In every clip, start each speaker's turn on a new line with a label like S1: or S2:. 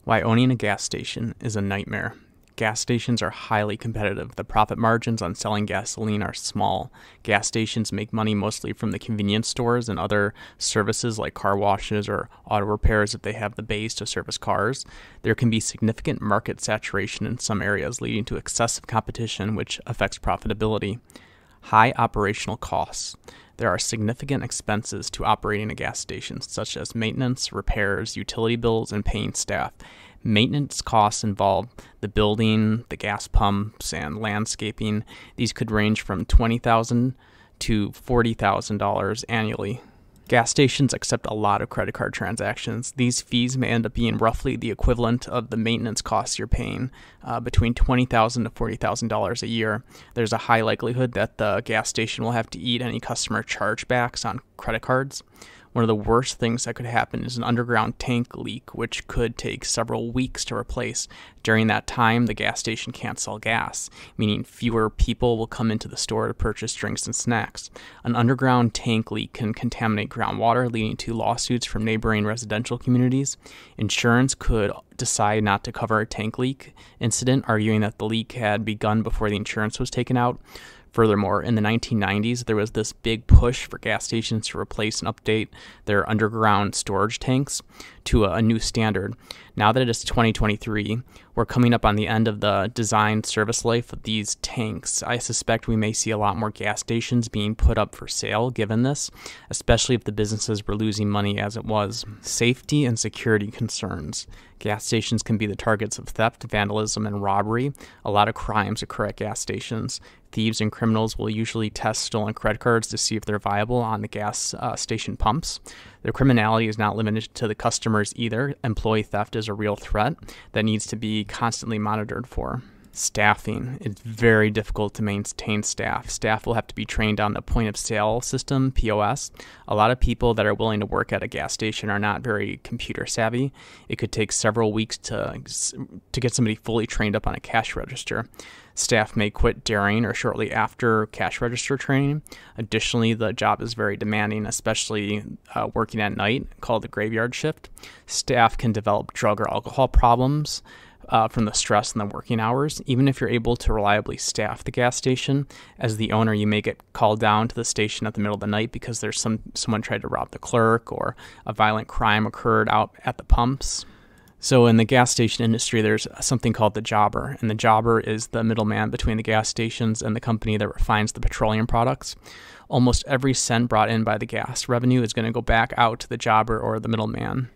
S1: Why owning a gas station is a nightmare. Gas stations are highly competitive. The profit margins on selling gasoline are small. Gas stations make money mostly from the convenience stores and other services like car washes or auto repairs if they have the base to service cars. There can be significant market saturation in some areas, leading to excessive competition, which affects profitability. High operational costs. There are significant expenses to operating a gas station, such as maintenance, repairs, utility bills, and paying staff. Maintenance costs involve the building, the gas pumps, and landscaping. These could range from $20,000 to $40,000 annually. Gas stations accept a lot of credit card transactions. These fees may end up being roughly the equivalent of the maintenance costs you're paying, between $20,000 to $40,000 a year. There's a high likelihood that the gas station will have to eat any customer chargebacks on credit cards. One of the worst things that could happen is an underground tank leak, which could take several weeks to replace. During that time, the gas station can't sell gas, meaning fewer people will come into the store to purchase drinks and snacks. An underground tank leak can contaminate groundwater, leading to lawsuits from neighboring residential communities. Insurance could decide not to cover a tank leak incident, arguing that the leak had begun before the insurance was taken out. Furthermore, in the 1990s, there was this big push for gas stations to replace and update their underground storage tanks to a new standard. Now that it is 2023, we're coming up on the end of the design service life of these tanks. I suspect we may see a lot more gas stations being put up for sale given this, especially if the businesses were losing money as it was. Safety and security concerns. Gas stations can be the targets of theft, vandalism, and robbery. A lot of crimes occur at gas stations. Thieves and criminals will usually test stolen credit cards to see if they're viable on the gas station pumps. Their criminality is not limited to the customers either. Employee theft is a real threat that needs to be constantly monitored for. Staffing. It's very difficult to maintain staff. Staff will have to be trained on the point of sale system, POS. A lot of people that are willing to work at a gas station are not very computer savvy. It could take several weeks to get somebody fully trained up on a cash register. Staff may quit during or shortly after cash register training. Additionally, the job is very demanding, especially working at night, called the graveyard shift. Staff can develop drug or alcohol problems from the stress and the working hours. Even if you're able to reliably staff the gas station, as the owner, you may get called down to the station at the middle of the night because there's someone tried to rob the clerk or a violent crime occurred out at the pumps. So in the gas station industry, there's something called the jobber, and the jobber is the middleman between the gas stations and the company that refines the petroleum products. Almost every cent brought in by the gas revenue is going to go back out to the jobber or the middleman.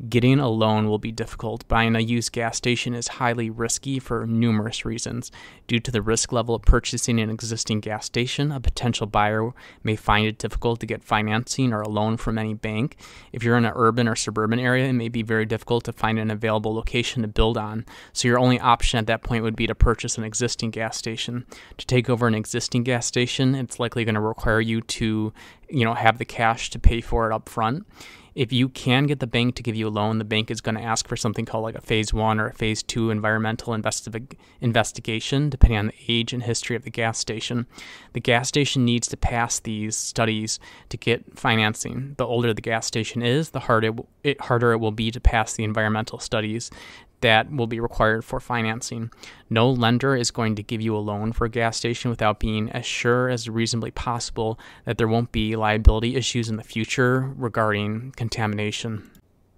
S1: Getting a loan will be difficult. Buying a used gas station is highly risky for numerous reasons. Due to the risk level of purchasing an existing gas station, a potential buyer may find it difficult to get financing or a loan from any bank. If you're in an urban or suburban area, it may be very difficult to find an available location to build on. So your only option at that point would be to purchase an existing gas station. To take over an existing gas station, it's likely going to require you to, have the cash to pay for it up front. If you can get the bank to give you a loan, the bank is going to ask for something called like a phase 1 or a phase 2 environmental investigation, depending on the age and history of the gas station. The gas station needs to pass these studies to get financing. The older the gas station is, the harder it will be to pass the environmental studies that will be required for financing. No lender is going to give you a loan for a gas station without being as sure as reasonably possible that there won't be liability issues in the future regarding contamination.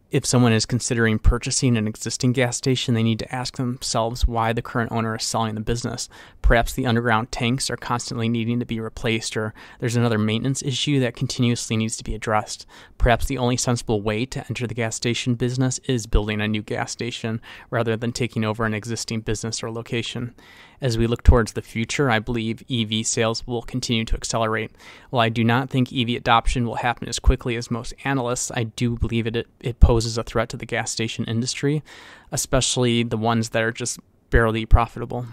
S1: If someone is considering purchasing an existing gas station, they need to ask themselves why the current owner is selling the business. Perhaps the underground tanks are constantly needing to be replaced, or there's another maintenance issue that continuously needs to be addressed. Perhaps the only sensible way to enter the gas station business is building a new gas station rather than taking over an existing business or location. As we look towards the future, I believe EV sales will continue to accelerate. While I do not think EV adoption will happen as quickly as most analysts, I do believe it poses a threat to the gas station industry, especially the ones that are just barely profitable.